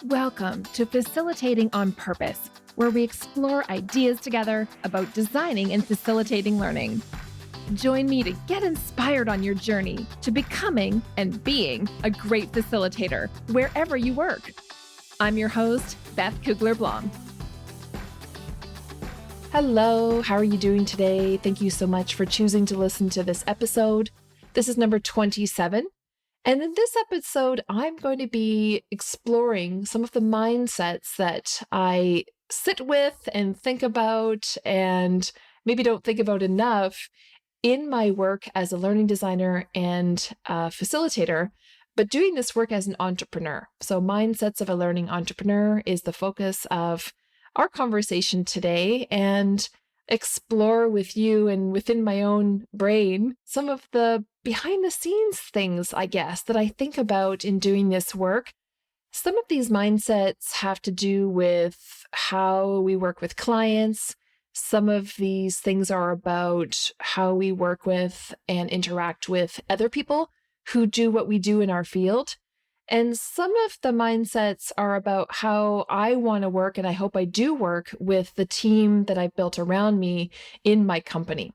Welcome to Facilitating on Purpose, where we explore ideas together about designing and facilitating learning. Join me to get inspired on your journey to becoming and being a great facilitator wherever you work. I'm your host, Beth Cougler Blom. Hello, how are you doing today? Thank you so much for choosing to listen to this episode. This is number 27. And in this episode, I'm going to be exploring some of the mindsets that I sit with and think about and maybe don't think about enough in my work as a learning designer and a facilitator, but doing this work as an entrepreneur. So mindsets of a learning entrepreneur is the focus of our conversation today, and explore with you and within my own brain some of the behind the scenes things, I guess, that I think about in doing this work. Some of these mindsets have to do with how we work with clients. Some of these things are about how we work with and interact with other people who do what we do in our field. And some of the mindsets are about how I want to work, and I hope I do work with the team that I've built around me in my company.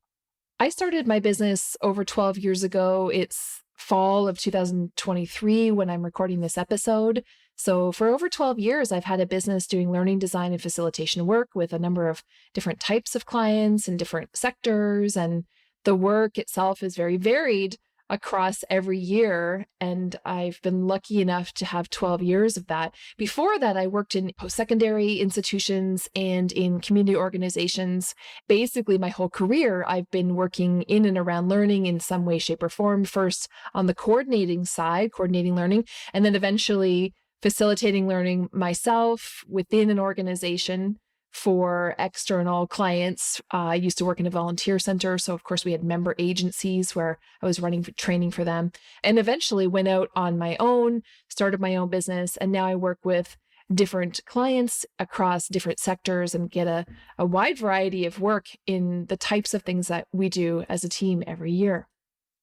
I started my business over 12 years ago. It's fall of 2023 when I'm recording this episode. So for over 12 years, I've had a business doing learning design and facilitation work with a number of different types of clients and different sectors. And the work itself is very varied across every year. And I've been lucky enough to have 12 years of that. Before that, I worked in post-secondary institutions and in community organizations. Basically, my whole career, I've been working in and around learning in some way, shape, or form. First on the coordinating side, coordinating learning, and then eventually facilitating learning myself within an organization for external clients. I used to work in a volunteer center. So of course we had member agencies where I was running training for them, and eventually went out on my own, started my own business. And now I work with different clients across different sectors and get a wide variety of work in the types of things that we do as a team every year.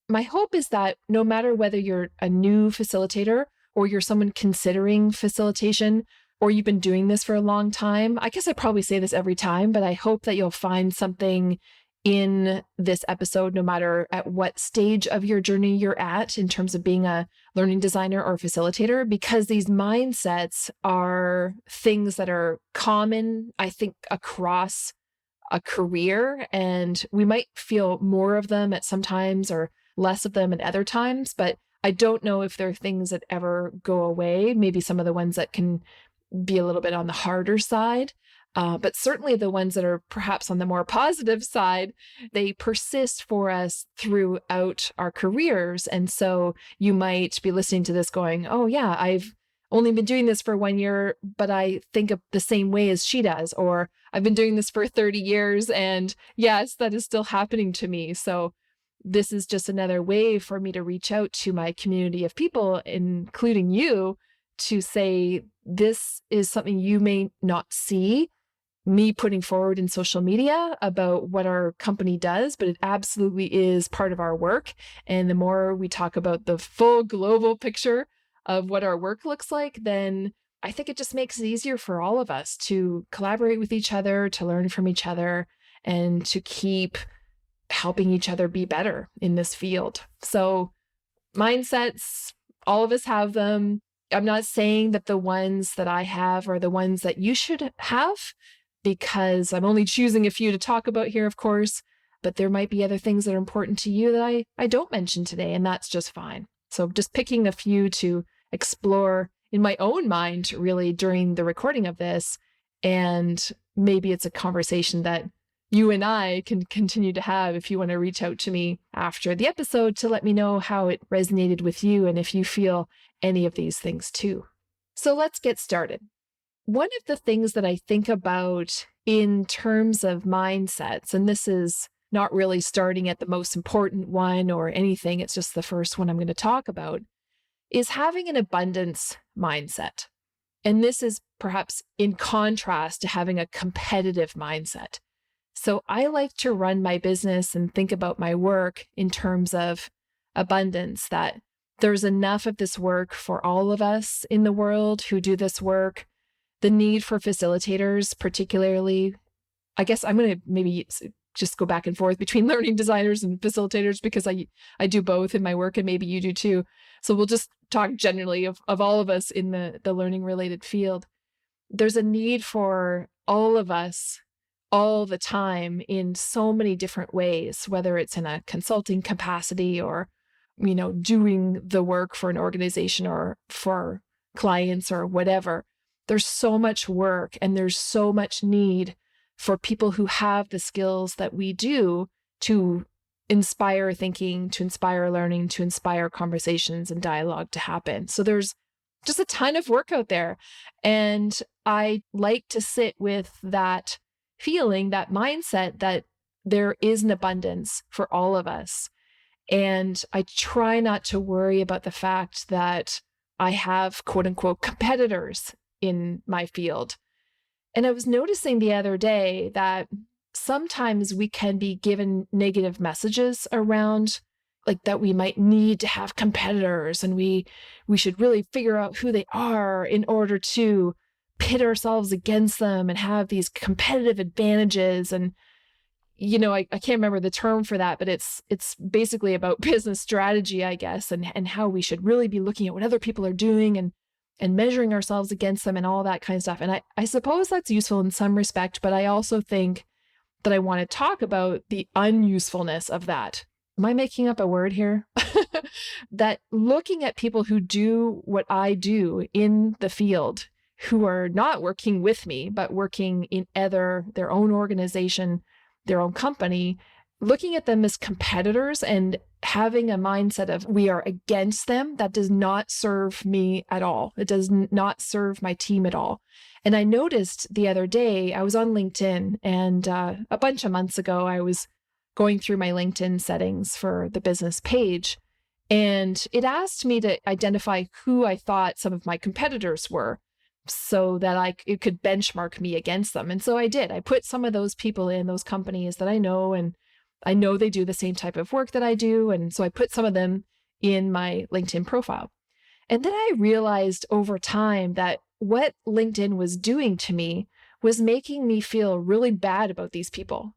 My hope is that no matter whether you're a new facilitator or you're someone considering facilitation, or you've been doing this for a long time, I guess I probably say this every time, but I hope that you'll find something in this episode, no matter at what stage of your journey you're at in terms of being a learning designer or facilitator, because these mindsets are things that are common, I think, across a career, and we might feel more of them at some times or less of them at other times, but I don't know if they're things that ever go away. Maybe some of the ones that can be a little bit on the harder side, but certainly the ones that are perhaps on the more positive side, they persist for us throughout our careers. And so you might be listening to this going, oh yeah, I've only been doing this for 1 year, but I think of the same way as she does, or I've been doing this for 30 years and yes, that is still happening to me. So this is just another way for me to reach out to my community of people, including you, to say, this is something you may not see me putting forward in social media about what our company does, but it absolutely is part of our work. And the more we talk about the full global picture of what our work looks like, then I think it just makes it easier for all of us to collaborate with each other, to learn from each other, and to keep helping each other be better in this field. So mindsets, all of us have them. I'm not saying that the ones that I have are the ones that you should have, because I'm only choosing a few to talk about here, of course, but there might be other things that are important to you that I don't mention today, and that's just fine. So just picking a few to explore in my own mind, really, during the recording of this, and maybe it's a conversation that you and I can continue to have if you want to reach out to me after the episode to let me know how it resonated with you and if you feel any of these things too. So let's get started. One of the things that I think about in terms of mindsets, and this is not really starting at the most important one or anything, it's just the first one I'm going to talk about, is having an abundance mindset. And this is perhaps in contrast to having a competitive mindset. So I like to run my business and think about my work in terms of abundance, that There's enough of this work for all of us in the world who do this work. The need for facilitators, particularly, I guess I'm going to maybe just go back and forth between learning designers and facilitators because I do both in my work and maybe you do too. So we'll just talk generally of all of us in the learning related field. There's a need for all of us all the time in so many different ways, whether it's in a consulting capacity or, doing the work for an organization or for clients or whatever. There's so much work and there's so much need for people who have the skills that we do to inspire thinking, to inspire learning, to inspire conversations and dialogue to happen. So there's just a ton of work out there. And I like to sit with that feeling, that mindset that there is an abundance for all of us. And I try not to worry about the fact that I have quote unquote competitors in my field. And I was noticing the other day that sometimes we can be given negative messages around like that we might need to have competitors and we should really figure out who they are in order to pit ourselves against them and have these competitive advantages. And, I can't remember the term for that, but it's basically about business strategy, I guess, and how we should really be looking at what other people are doing and measuring ourselves against them and all that kind of stuff. And I suppose that's useful in some respect, but I also think that I want to talk about the unusefulness of that. Am I making up a word here? That looking at people who do what I do in the field, who are not working with me, but working in their own organization, their own company, looking at them as competitors and having a mindset of we are against them, that does not serve me at all. It does not serve my team at all. And I noticed the other day, I was on LinkedIn and a bunch of months ago, I was going through my LinkedIn settings for the business page. And it asked me to identify who I thought some of my competitors were so that it could benchmark me against them. And so I did. I put some of those people in, those companies that I know, and I know they do the same type of work that I do. And so I put some of them in my LinkedIn profile. And then I realized over time that what LinkedIn was doing to me was making me feel really bad about these people,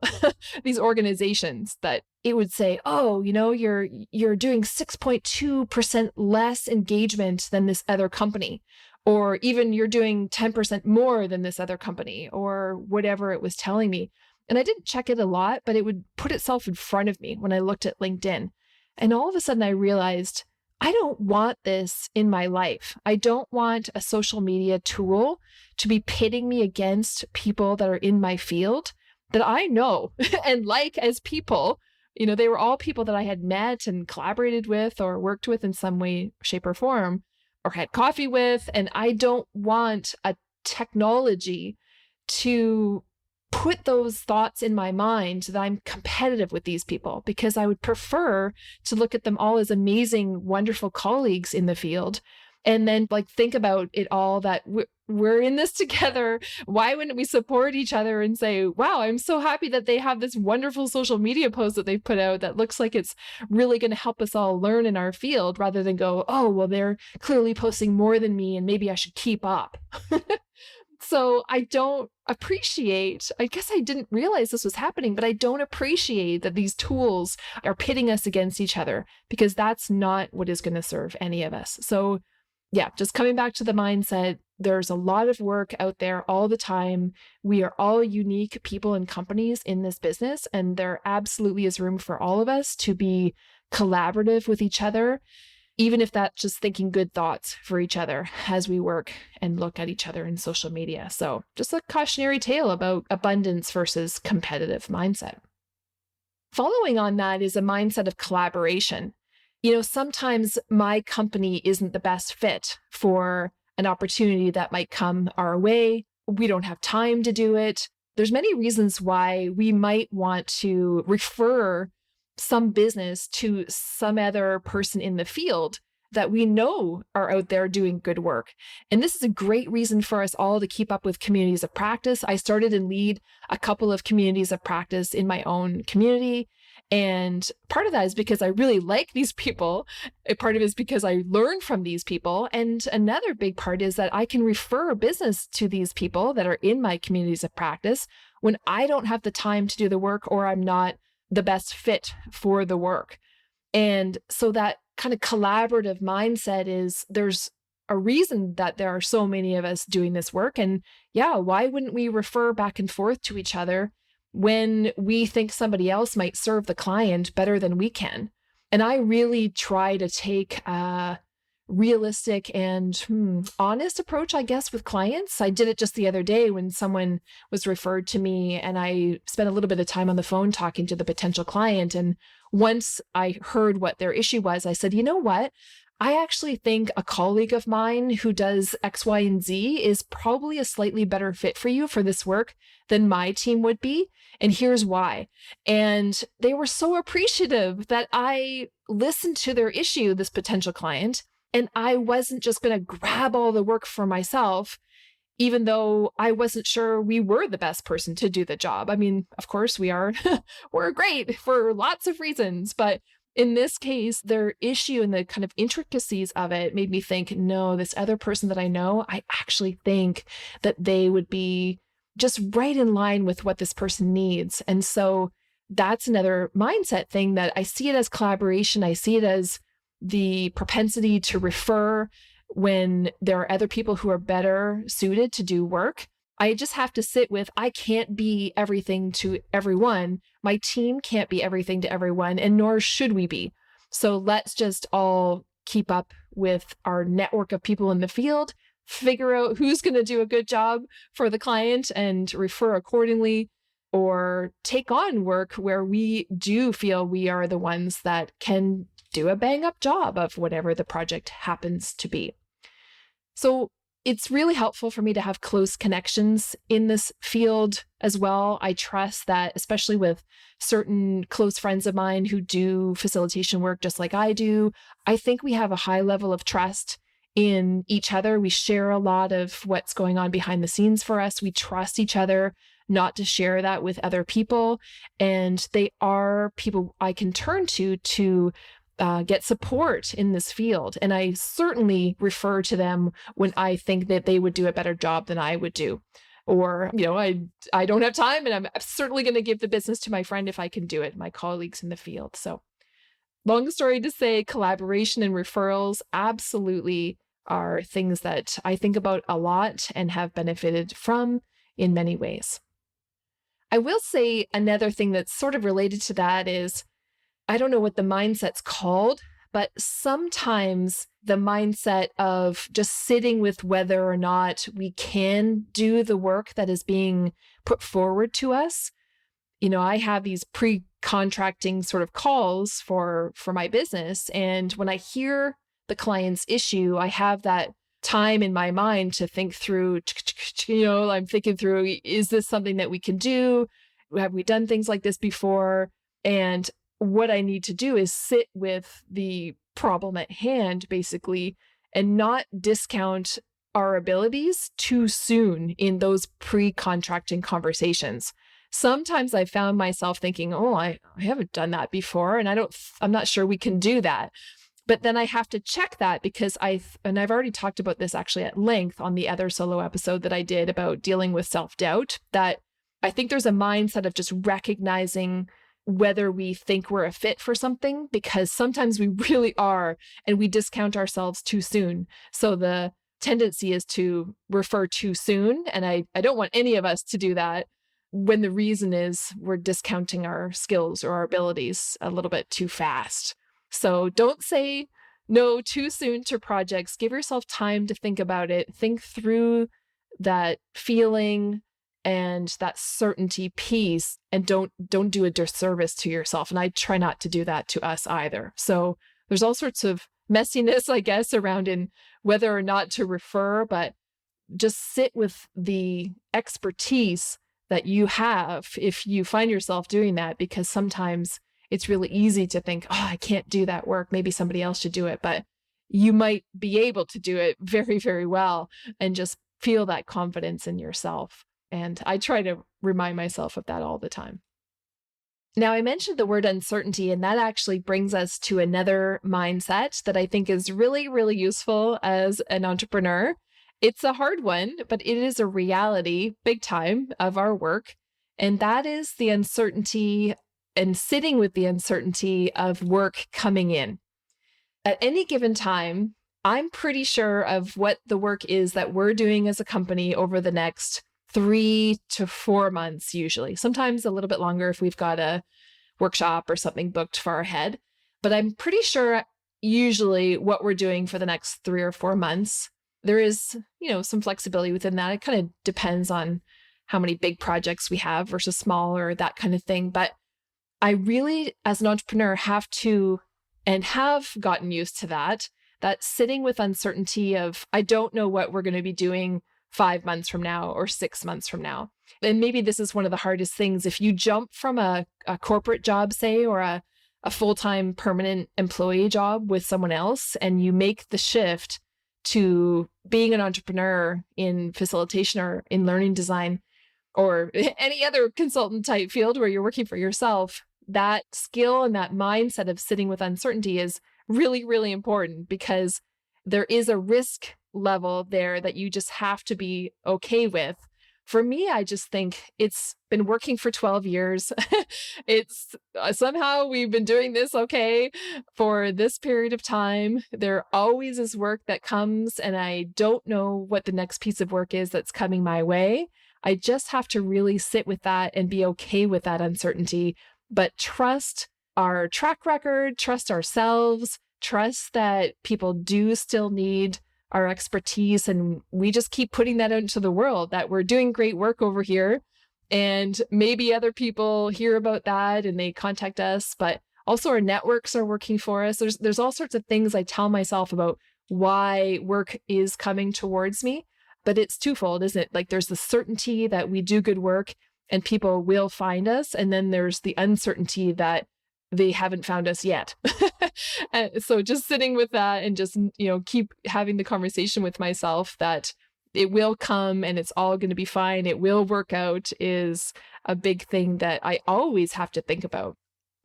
these organizations, that it would say, oh, you're doing 6.2% less engagement than this other company, or even you're doing 10% more than this other company, or whatever it was telling me. And I didn't check it a lot, but it would put itself in front of me when I looked at LinkedIn. And all of a sudden I realized, I don't want this in my life. I don't want a social media tool to be pitting me against people that are in my field that I know and like as people. They were all people that I had met and collaborated with or worked with in some way, shape, or form, or had coffee with. And I don't want a technology to put those thoughts in my mind that I'm competitive with these people, because I would prefer to look at them all as amazing, wonderful colleagues in the field. And then think about it all, that we're in this together. Why wouldn't we support each other and say, wow, I'm so happy that they have this wonderful social media post that they've put out that looks like it's really going to help us all learn in our field, rather than go, oh, well, they're clearly posting more than me and maybe I should keep up. So I don't appreciate, I guess I didn't realize this was happening, but I don't appreciate that these tools are pitting us against each other, because that's not what is going to serve any of us. So yeah, just coming back to the mindset, there's a lot of work out there all the time. We are all unique people and companies in this business, and there absolutely is room for all of us to be collaborative with each other, even if that's just thinking good thoughts for each other as we work and look at each other in social media. So just a cautionary tale about abundance versus competitive mindset. Following on that is a mindset of collaboration. Sometimes my company isn't the best fit for an opportunity that might come our way. We don't have time to do it. There's many reasons why we might want to refer some business to some other person in the field that we know are out there doing good work. And this is a great reason for us all to keep up with communities of practice. I started and lead a couple of communities of practice in my own community. And part of that is because I really like these people. A part of it is because I learn from these people. And another big part is that I can refer business to these people that are in my communities of practice when I don't have the time to do the work or I'm not the best fit for the work. And so that kind of collaborative mindset is there's a reason that there are so many of us doing this work. And yeah, why wouldn't we refer back and forth to each other when we think somebody else might serve the client better than we can? And I really try to take a realistic and honest approach, I guess, with clients. I did it just the other day when someone was referred to me and I spent a little bit of time on the phone talking to the potential client. And once I heard what their issue was, I said, you know what? I actually think a colleague of mine who does X, Y, and Z is probably a slightly better fit for you for this work than my team would be. And here's why. And they were so appreciative that I listened to their issue, this potential client, and I wasn't just going to grab all the work for myself, even though I wasn't sure we were the best person to do the job. I mean, of course we are. We're great for lots of reasons, but in this case, their issue and the kind of intricacies of it made me think, no, this other person that I know, I actually think that they would be just right in line with what this person needs. And so that's another mindset thing that I see it as collaboration. I see it as the propensity to refer when there are other people who are better suited to do work. I just have to sit with, I can't be everything to everyone. My team can't be everything to everyone, and nor should we be. So let's just all keep up with our network of people in the field, figure out who's going to do a good job for the client and refer accordingly, or take on work where we do feel we are the ones that can do a bang up job of whatever the project happens to be. So it's really helpful for me to have close connections in this field as well. I trust that, especially with certain close friends of mine who do facilitation work just like I do, I think we have a high level of trust in each other. We share a lot of what's going on behind the scenes for us. We trust each other not to share that with other people. And they are people I can turn to get support in this field. And I certainly refer to them when I think that they would do a better job than I would do. Or, I don't have time and I'm certainly going to give the business to my friend if I can do it, my colleagues in the field. So long story to say, collaboration and referrals absolutely are things that I think about a lot and have benefited from in many ways. I will say another thing that's sort of related to that is, I don't know what the mindset's called, but sometimes the mindset of just sitting with whether or not we can do the work that is being put forward to us. I have these pre-contracting sort of calls for my business. And when I hear the client's issue, I have that time in my mind to think through, I'm thinking through, is this something that we can do? Have we done things like this before? And what I need to do is sit with the problem at hand, basically, and not discount our abilities too soon in those pre-contracting conversations. Sometimes I found myself thinking, oh, I haven't done that before, and I'm not sure we can do that. But then I have to check that because I've already talked about this actually at length on the other solo episode that I did about dealing with self-doubt, that I think there's a mindset of just recognizing whether we think we're a fit for something, because sometimes we really are, and we discount ourselves too soon. So the tendency is to refer too soon. And I don't want any of us to do that when the reason is we're discounting our skills or our abilities a little bit too fast. So don't say no too soon to projects. Give yourself time to think about it. Think through that feeling and that certainty piece, and don't do a disservice to yourself. And I try not to do that to us either. So there's all sorts of messiness, I guess, around in whether or not to refer, but just sit with the expertise that you have if you find yourself doing that, because sometimes it's really easy to think, oh, I can't do that work. Maybe somebody else should do it, but you might be able to do it very, very well, and just feel that confidence in yourself. And I try to remind myself of that all the time. Now, I mentioned the word uncertainty, and that actually brings us to another mindset that I think is really, really useful as an entrepreneur. It's a hard one, but it is a reality, big time, of our work. And that is the uncertainty and sitting with the uncertainty of work coming in. At any given time, I'm pretty sure of what the work is that we're doing as a company over the next 3 to 4 months, usually. Sometimes a little bit longer if we've got a workshop or something booked far ahead. But I'm pretty sure usually what we're doing for the next 3 or 4 months. There is, some flexibility within that. It kind of depends on how many big projects we have versus small or that kind of thing. But I really, as an entrepreneur, have to and have gotten used to that sitting with uncertainty of, I don't know what we're going to be doing 5 months from now or 6 months from now. And maybe this is one of the hardest things. If you jump from a corporate job, say, or a full-time permanent employee job with someone else, and you make the shift to being an entrepreneur in facilitation or in learning design or any other consultant type field where you're working for yourself, that skill and that mindset of sitting with uncertainty is really, really important because there is a risk level there that you just have to be okay with. For me, I just think it's been working for 12 years. It's somehow we've been doing this okay for this period of time. There always is work that comes, and I don't know what the next piece of work is that's coming my way. I just have to really sit with that and be okay with that uncertainty, but trust our track record, trust ourselves, trust that people do still need our expertise. And we just keep putting that out into the world that we're doing great work over here. And maybe other people hear about that and they contact us, but also our networks are working for us. There's all sorts of things I tell myself about why work is coming towards me, but it's twofold, isn't it? Like there's the certainty that we do good work and people will find us. And then there's the uncertainty that they haven't found us yet. And so just sitting with that and just, keep having the conversation with myself that it will come and it's all going to be fine. It will work out is a big thing that I always have to think about.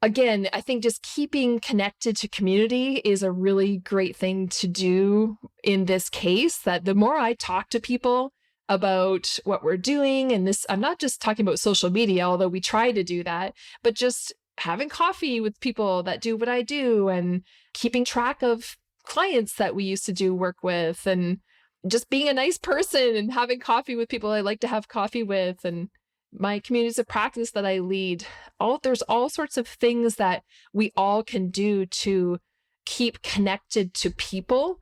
Again, I think just keeping connected to community is a really great thing to do in this case, that the more I talk to people about what we're doing, and this, I'm not just talking about social media, although we try to do that, but just having coffee with people that do what I do and keeping track of clients that we used to do work with and just being a nice person and having coffee with people I like to have coffee with and my communities of practice that I lead. There's all sorts of things that we all can do to keep connected to people.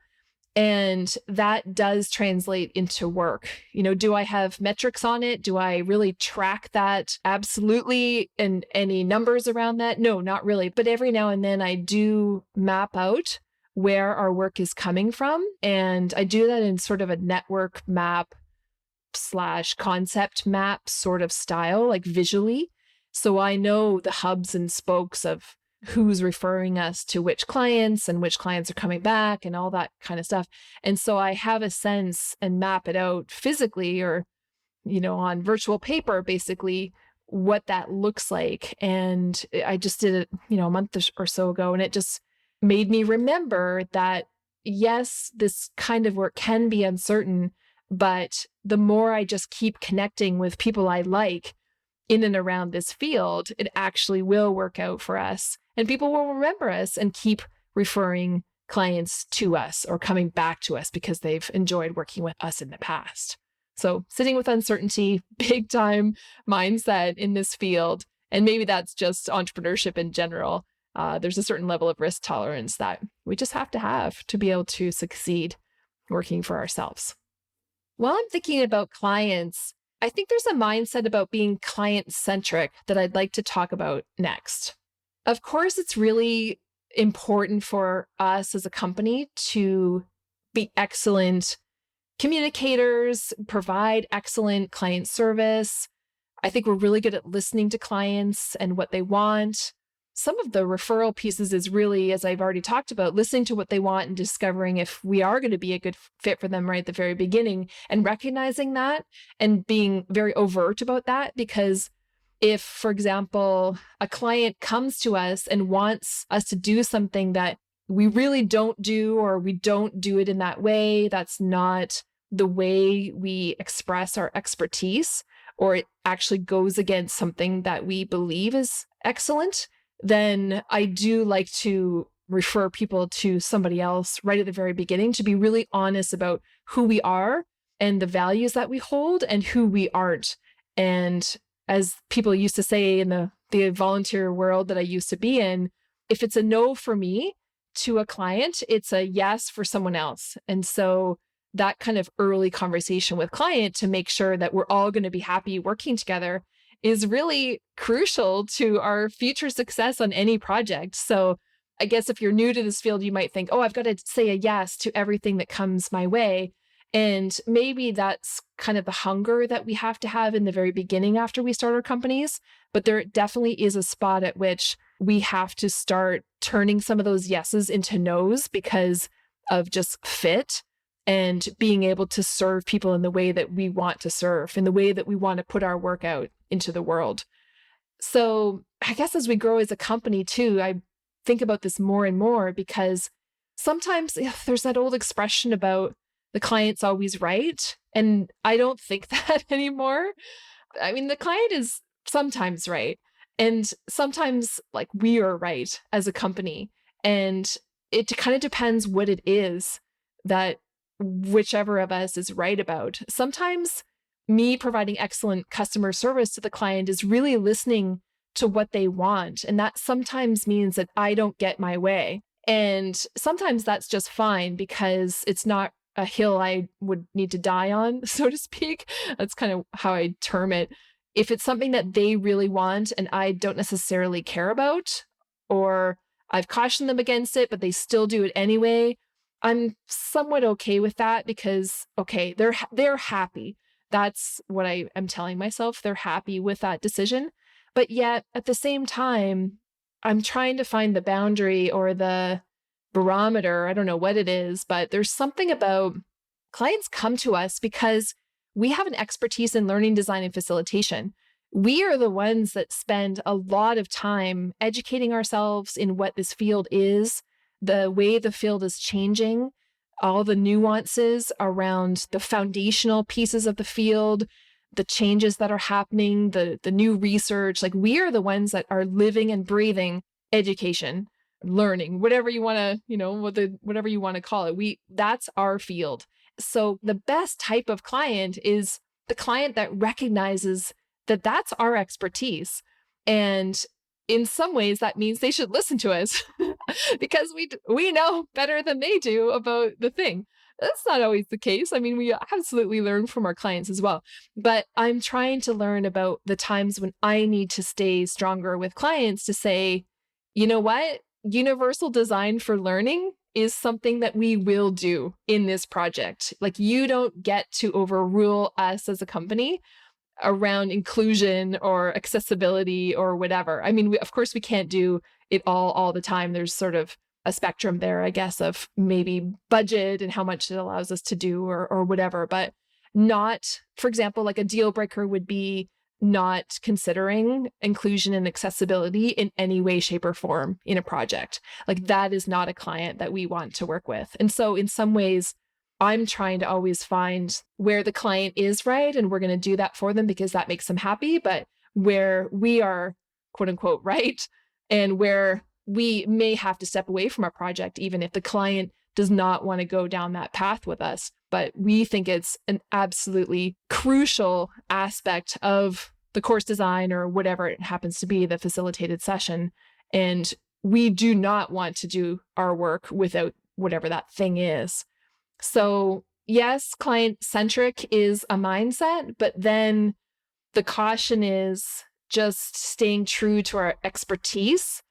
And that does translate into work. Do I have metrics on it? Do I really track that? Absolutely. And any numbers around that? No, not really. But every now and then I do map out where our work is coming from. And I do that in sort of a network map / concept map sort of style, like visually. So I know the hubs and spokes of who's referring us to which clients and which clients are coming back and all that kind of stuff. And so I have a sense and map it out physically or, on virtual paper, basically what that looks like. And I just did it, a month or so ago, and it just made me remember that, yes, this kind of work can be uncertain, but the more I just keep connecting with people I like in and around this field, it actually will work out for us. And people will remember us and keep referring clients to us or coming back to us because they've enjoyed working with us in the past. So sitting with uncertainty, big time mindset in this field. And maybe that's just entrepreneurship in general. There's a certain level of risk tolerance that we just have to be able to succeed working for ourselves. While I'm thinking about clients, I think there's a mindset about being client-centric that I'd like to talk about next. Of course, it's really important for us as a company to be excellent communicators, provide excellent client service. I think we're really good at listening to clients and what they want. Some of the referral pieces is really, as I've already talked about, listening to what they want and discovering if we are going to be a good fit for them right at the very beginning and recognizing that and being very overt about that, because If, for example, a client comes to us and wants us to do something that we really don't do, or we don't do it in that way, that's not the way we express our expertise, or it actually goes against something that we believe is excellent, then I do like to refer people to somebody else right at the very beginning to be really honest about who we are and the values that we hold and who we aren't. And as people used to say in the volunteer world that I used to be in, if it's a no for me to a client, it's a yes for someone else. And so that kind of early conversation with client to make sure that we're all going to be happy working together is really crucial to our future success on any project. So I guess if you're new to this field, you might think, oh, I've got to say a yes to everything that comes my way. And maybe that's kind of the hunger that we have to have in the very beginning after we start our companies. But there definitely is a spot at which we have to start turning some of those yeses into nos because of just fit and being able to serve people in the way that we want to serve, in the way that we want to put our work out into the world. So I guess as we grow as a company too, I think about this more and more because sometimes there's that old expression about the client's always right. And I don't think that anymore. I mean, the client is sometimes right. And sometimes like we are right as a company. And it kind of depends what it is that whichever of us is right about. Sometimes me providing excellent customer service to the client is really listening to what they want. And that sometimes means that I don't get my way. And sometimes that's just fine because it's not a hill I would need to die on, so to speak. That's kind of how I term it. If it's something that they really want and I don't necessarily care about, or I've cautioned them against it, but they still do it anyway, I'm somewhat okay with that because, okay, they're happy. That's what I am telling myself. They're happy with that decision. But yet at the same time, I'm trying to find the boundary or the barometer. I don't know what it is, but there's something about clients come to us because we have an expertise in learning design and facilitation. We are the ones that spend a lot of time educating ourselves in what this field is, the way the field is changing, all the nuances around the foundational pieces of the field, the changes that are happening, the new research. Like we are the ones that are living and breathing education, learning, whatever you want to, whatever you want to call it. That's our field. So the best type of client is the client that recognizes that that's our expertise. And in some ways, that means they should listen to us because we know better than they do about the thing. That's not always the case. I mean, we absolutely learn from our clients as well. But I'm trying to learn about the times when I need to stay stronger with clients to say, you know what? Universal design for learning is something that we will do in this project. Like you don't get to overrule us as a company around inclusion or accessibility or whatever. I mean, of course, we can't do it all the time. There's sort of a spectrum there, I guess, of maybe budget and how much it allows us to do or whatever, but not, for example, like a deal breaker would be not considering inclusion and accessibility in any way, shape, or form in a project. Like that is not a client that we want to work with. And so in some ways, I'm trying to always find where the client is right, and we're going to do that for them because that makes them happy, but where we are, quote unquote, right, and where we may have to step away from our project, even if the client does not want to go down that path with us. But we think it's an absolutely crucial aspect of the course design or whatever it happens to be, the facilitated session. And we do not want to do our work without whatever that thing is. So yes, client-centric is a mindset, but then the caution is just staying true to our expertise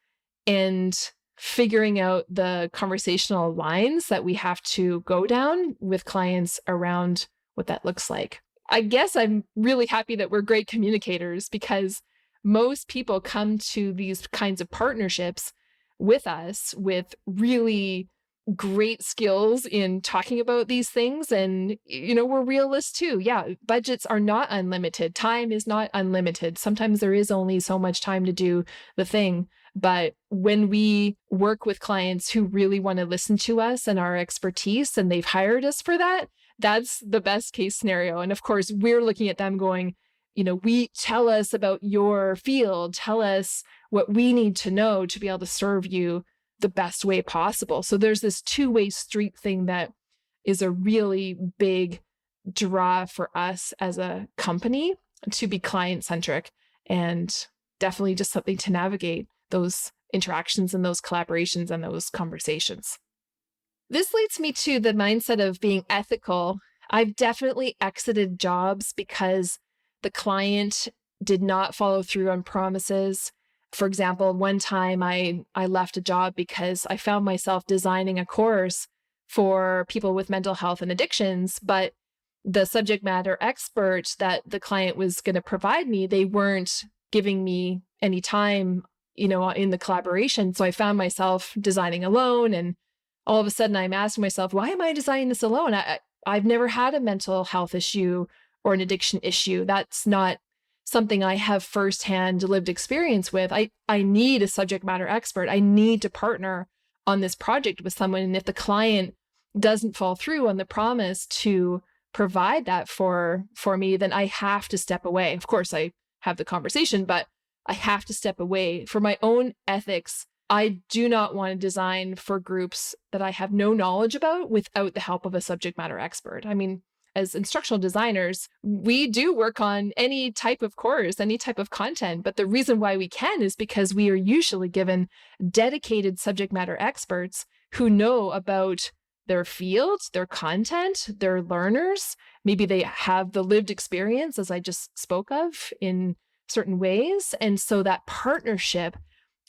and figuring out the conversational lines that we have to go down with clients around what that looks like. I guess I'm really happy that we're great communicators because most people come to these kinds of partnerships with us with really great skills in talking about these things. And, we're realists too. Yeah, budgets are not unlimited. Time is not unlimited. Sometimes there is only so much time to do the thing. But when we work with clients who really want to listen to us and our expertise, and they've hired us for that, that's the best case scenario. And of course, we're looking at them going, we tell us about your field, tell us what we need to know to be able to serve you the best way possible. So there's this two-way street thing that is a really big draw for us as a company to be client-centric, and definitely just something to navigate those interactions and those collaborations and those conversations. This leads me to the mindset of being ethical. I've definitely exited jobs because the client did not follow through on promises. For example, one time I left a job because I found myself designing a course for people with mental health and addictions, but the subject matter expert that the client was going to provide me, they weren't giving me any time, in the collaboration. So I found myself designing alone, and all of a sudden I'm asking myself, why am I designing this alone? I've never had a mental health issue or an addiction issue. That's not something I have firsthand lived experience with. I need a subject matter expert. I need to partner on this project with someone. And if the client doesn't fall through on the promise to provide that for me, then I have to step away. Of course, I have the conversation, but I have to step away. For my own ethics, I do not want to design for groups that I have no knowledge about without the help of a subject matter expert. I mean, as instructional designers, we do work on any type of course, any type of content. But the reason why we can is because we are usually given dedicated subject matter experts who know about their field, their content, their learners. Maybe they have the lived experience, as I just spoke of, in certain ways. And so that partnership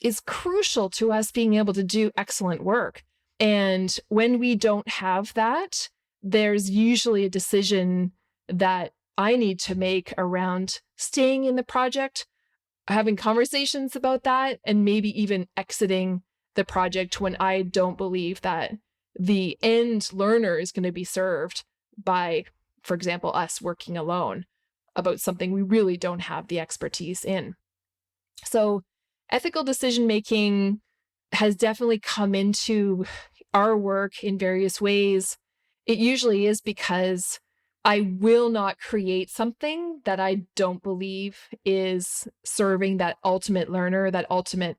is crucial to us being able to do excellent work. And when we don't have that, there's usually a decision that I need to make around staying in the project, having conversations about that, and maybe even exiting the project when I don't believe that the end learner is going to be served by, for example, us working alone about something we really don't have the expertise in. So ethical decision-making has definitely come into our work in various ways. It usually is because I will not create something that I don't believe is serving that ultimate learner, that ultimate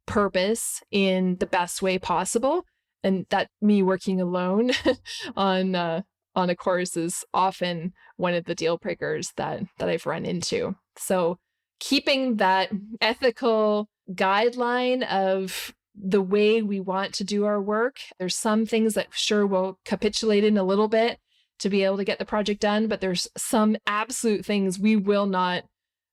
purpose in the best way possible. And that me working alone on a course is often one of the deal breakers that I've run into. So keeping that ethical guideline of the way we want to do our work. There's some things that sure will capitulate in a little bit to be able to get the project done, but there's some absolute things we will not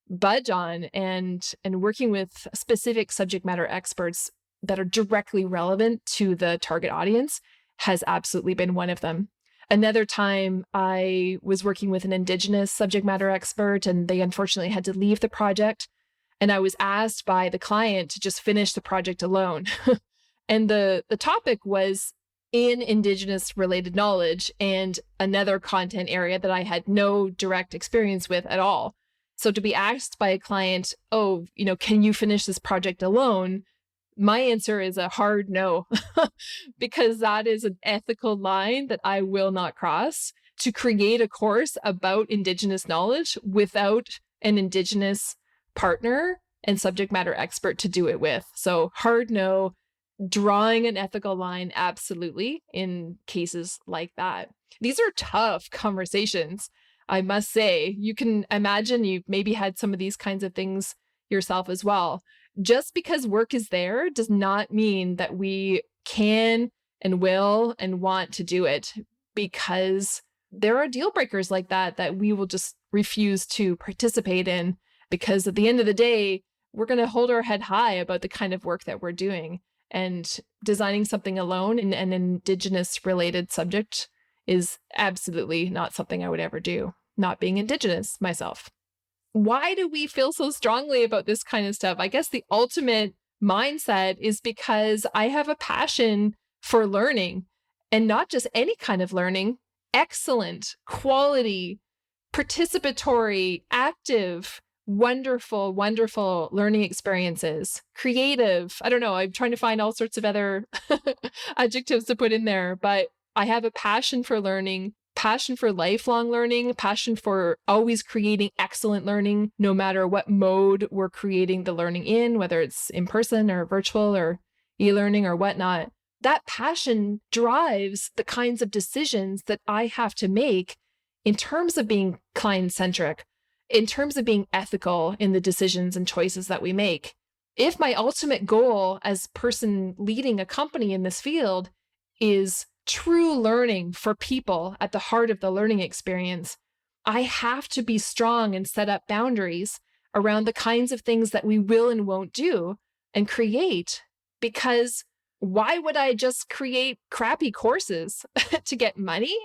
budge on. And working with specific subject matter experts that are directly relevant to the target audience has absolutely been one of them. Another time I was working with an Indigenous subject matter expert, and they unfortunately had to leave the project. And I was asked by the client to just finish the project alone. And the topic was in Indigenous related knowledge and another content area that I had no direct experience with at all. So to be asked by a client, oh, can you finish this project alone? My answer is a hard no, because that is an ethical line that I will not cross. To create a course about Indigenous knowledge without an Indigenous partner and subject matter expert to do it with. So hard no, drawing an ethical line, absolutely, in cases like that. These are tough conversations, I must say. You can imagine you've maybe had some of these kinds of things yourself as well. Just because work is there does not mean that we can and will and want to do it, because there are deal breakers like that we will just refuse to participate in, because at the end of the day, we're going to hold our head high about the kind of work that we're doing. And designing something alone in an Indigenous related subject is absolutely not something I would ever do, not being Indigenous myself. Why do we feel so strongly about this kind of stuff? I guess the ultimate mindset is because I have a passion for learning, and not just any kind of learning, excellent, quality, participatory, active, wonderful, wonderful learning experiences, creative. I don't know. I'm trying to find all sorts of other adjectives to put in there, but I have a passion for learning, passion for lifelong learning, passion for always creating excellent learning, no matter what mode we're creating the learning in, whether it's in person or virtual or e-learning or whatnot. That passion drives the kinds of decisions that I have to make in terms of being client-centric, in terms of being ethical in the decisions and choices that we make. If my ultimate goal as person leading a company in this field is true learning for people at the heart of the learning experience, I have to be strong and set up boundaries around the kinds of things that we will and won't do and create. Because why would I just create crappy courses to get money?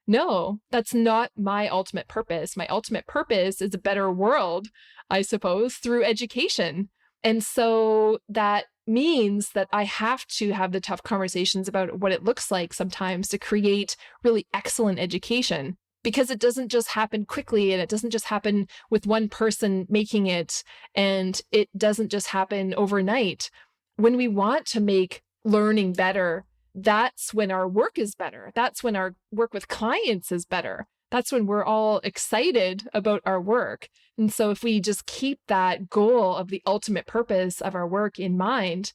No, that's not my ultimate purpose. My ultimate purpose is a better world, I suppose, through education. And so that means that I have to have the tough conversations about what it looks like sometimes to create really excellent education, because it doesn't just happen quickly, and it doesn't just happen with one person making it, and it doesn't just happen overnight. When we want to make learning better, that's when our work is better. That's when our work with clients is better. That's when we're all excited about our work. And so if we just keep that goal of the ultimate purpose of our work in mind,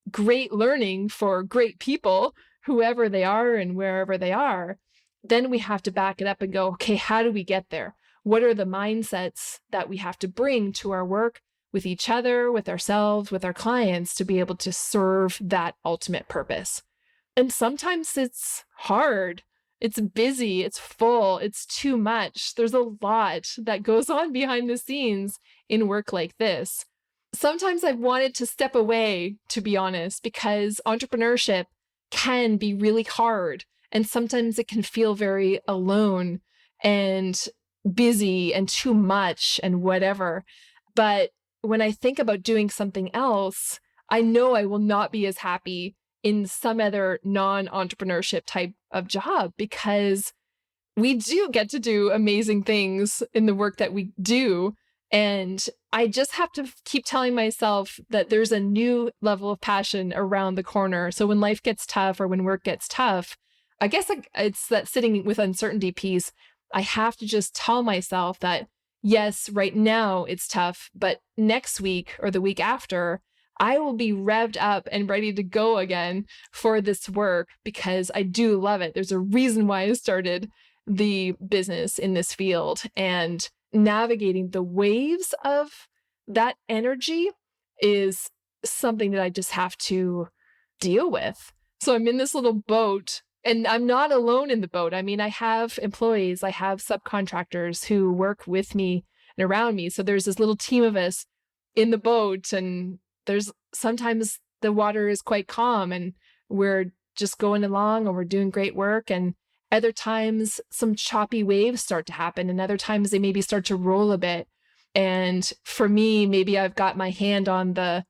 great learning for great people, whoever they are and wherever they are, then we have to back it up and go, okay, how do we get there? What are the mindsets that we have to bring to our work with each other, with ourselves, with our clients to be able to serve that ultimate purpose? And sometimes it's hard. It's busy, it's full, it's too much. There's a lot that goes on behind the scenes in work like this. Sometimes I've wanted to step away, to be honest, because entrepreneurship can be really hard. And sometimes it can feel very alone and busy and too much and whatever. But when I think about doing something else, I know I will not be as happy in some other non-entrepreneurship type of job, because we do get to do amazing things in the work that we do. And I just have to keep telling myself that there's a new level of passion around the corner. So when life gets tough or when work gets tough, I guess it's that sitting with uncertainty piece. I have to just tell myself that, yes, right now it's tough, but next week or the week after, I will be revved up and ready to go again for this work, because I do love it. There's a reason why I started the business in this field, and navigating the waves of that energy is something that I just have to deal with. So I'm in this little boat, and I'm not alone in the boat. I mean, I have employees, I have subcontractors who work with me and around me. So there's this little team of us in the boat, and there's sometimes the water is quite calm and we're just going along and we're doing great work. And other times some choppy waves start to happen, and other times they maybe start to roll a bit. And for me, maybe I've got my hand on the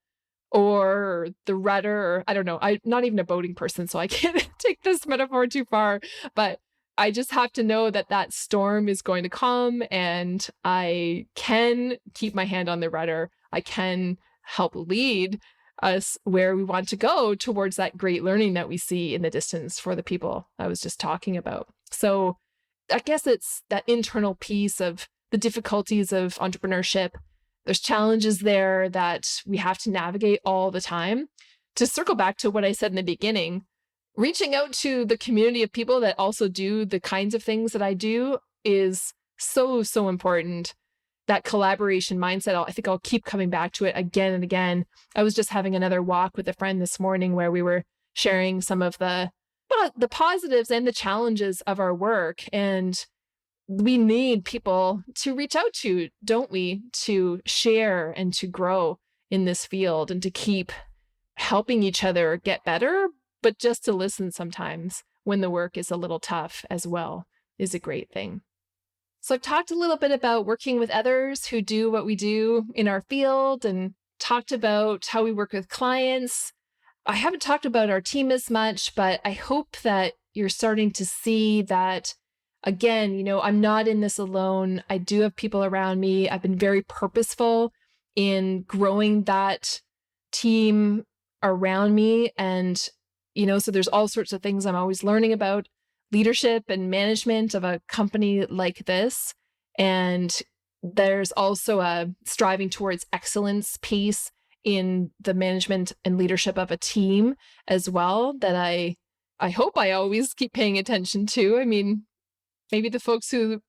oar or the rudder, or I don't know. I'm not even a boating person, so I can't take this metaphor too far, but I just have to know that that storm is going to come, and I can keep my hand on the rudder. I can help lead us where we want to go towards that great learning that we see in the distance for the people I was just talking about. So I guess it's that internal piece of the difficulties of entrepreneurship. There's challenges there that we have to navigate all the time. To circle back to what I said in the beginning, reaching out to the community of people that also do the kinds of things that I do is so, so important. That collaboration mindset, I think I'll keep coming back to it again and again. I was just having another walk with a friend this morning where we were sharing some of the positives and the challenges of our work. And we need people to reach out to, don't we, to share and to grow in this field and to keep helping each other get better, but just to listen sometimes when the work is a little tough as well is a great thing. So I've talked a little bit about working with others who do what we do in our field, and talked about how we work with clients. I haven't talked about our team as much, but I hope that you're starting to see that, again, I'm not in this alone. I do have people around me. I've been very purposeful in growing that team around me. And, so there's all sorts of things I'm always learning about leadership and management of a company like this. And there's also a striving towards excellence piece in the management and leadership of a team as well that I hope I always keep paying attention to. I mean, maybe the folks who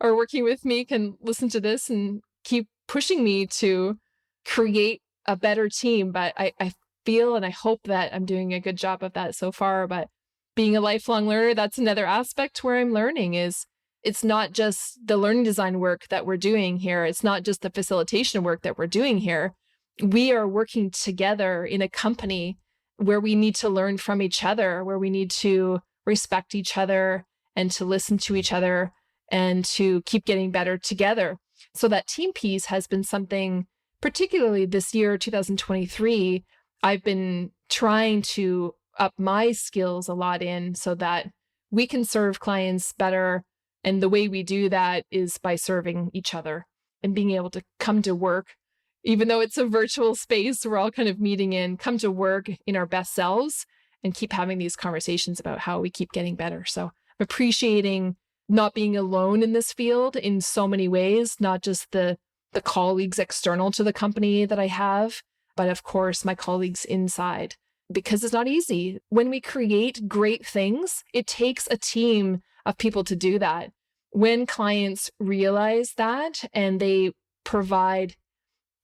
are working with me can listen to this and keep pushing me to create a better team. But I feel and I hope that I'm doing a good job of that so far. But being a lifelong learner, that's another aspect where I'm learning is it's not just the learning design work that we're doing here. It's not just the facilitation work that we're doing here. We are working together in a company where we need to learn from each other, where we need to respect each other and to listen to each other and to keep getting better together. So that team piece has been something, particularly this year, 2023, I've been trying to up my skills a lot in so that we can serve clients better. And the way we do that is by serving each other and being able to come to work. Even though it's a virtual space, we're all kind of meeting in, come to work in our best selves and keep having these conversations about how we keep getting better. So I'm appreciating not being alone in this field in so many ways, not just the colleagues external to the company that I have, but of course, my colleagues inside, because it's not easy. When we create great things, it takes a team of people to do that. When clients realize that and they provide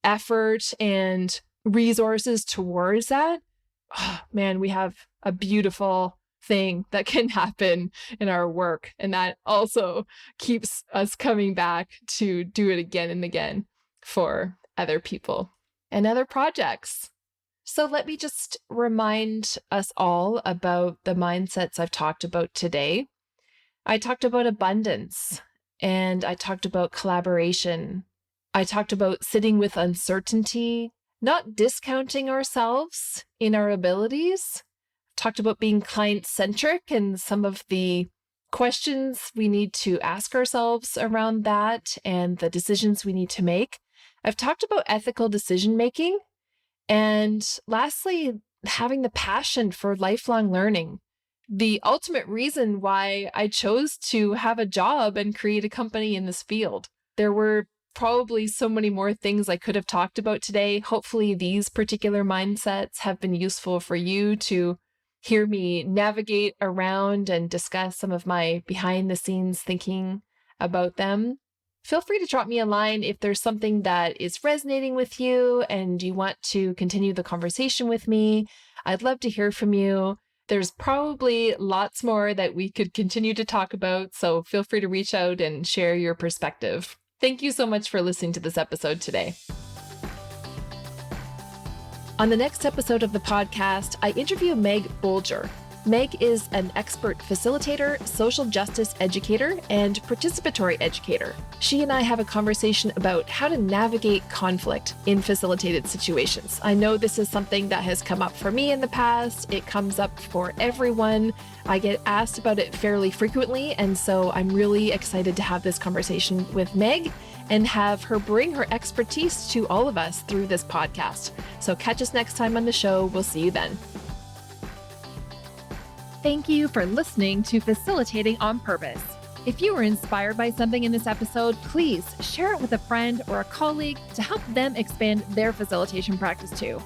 effort and resources towards that, oh, man, we have a beautiful thing that can happen in our work. And that also keeps us coming back to do it again and again for other people and other projects. So let me just remind us all about the mindsets I've talked about today. I talked about abundance and I talked about collaboration. I talked about sitting with uncertainty, not discounting ourselves in our abilities. Talked about being client-centric and some of the questions we need to ask ourselves around that and the decisions we need to make. I've talked about ethical decision-making. And lastly, having the passion for lifelong learning. The ultimate reason why I chose to have a job and create a company in this field. There were probably so many more things I could have talked about today. Hopefully these particular mindsets have been useful for you to hear me navigate around and discuss some of my behind the scenes thinking about them. Feel free to drop me a line if there's something that is resonating with you and you want to continue the conversation with me. I'd love to hear from you. There's probably lots more that we could continue to talk about, so feel free to reach out and share your perspective. Thank you so much for listening to this episode today. On the next episode of the podcast, I interview Meg Bolger. Meg is an expert facilitator, social justice educator, and participatory educator. She and I have a conversation about how to navigate conflict in facilitated situations. I know this is something that has come up for me in the past. It comes up for everyone. I get asked about it fairly frequently, and so I'm really excited to have this conversation with Meg and have her bring her expertise to all of us through this podcast. So catch us next time on the show. We'll see you then. Thank you for listening to Facilitating on Purpose. If you were inspired by something in this episode, please share it with a friend or a colleague to help them expand their facilitation practice too.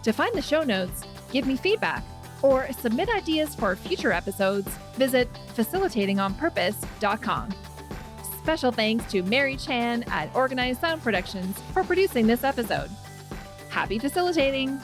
To find the show notes, give me feedback, or submit ideas for future episodes, visit facilitatingonpurpose.com. Special thanks to Mary Chan at Organized Sound Productions for producing this episode. Happy facilitating!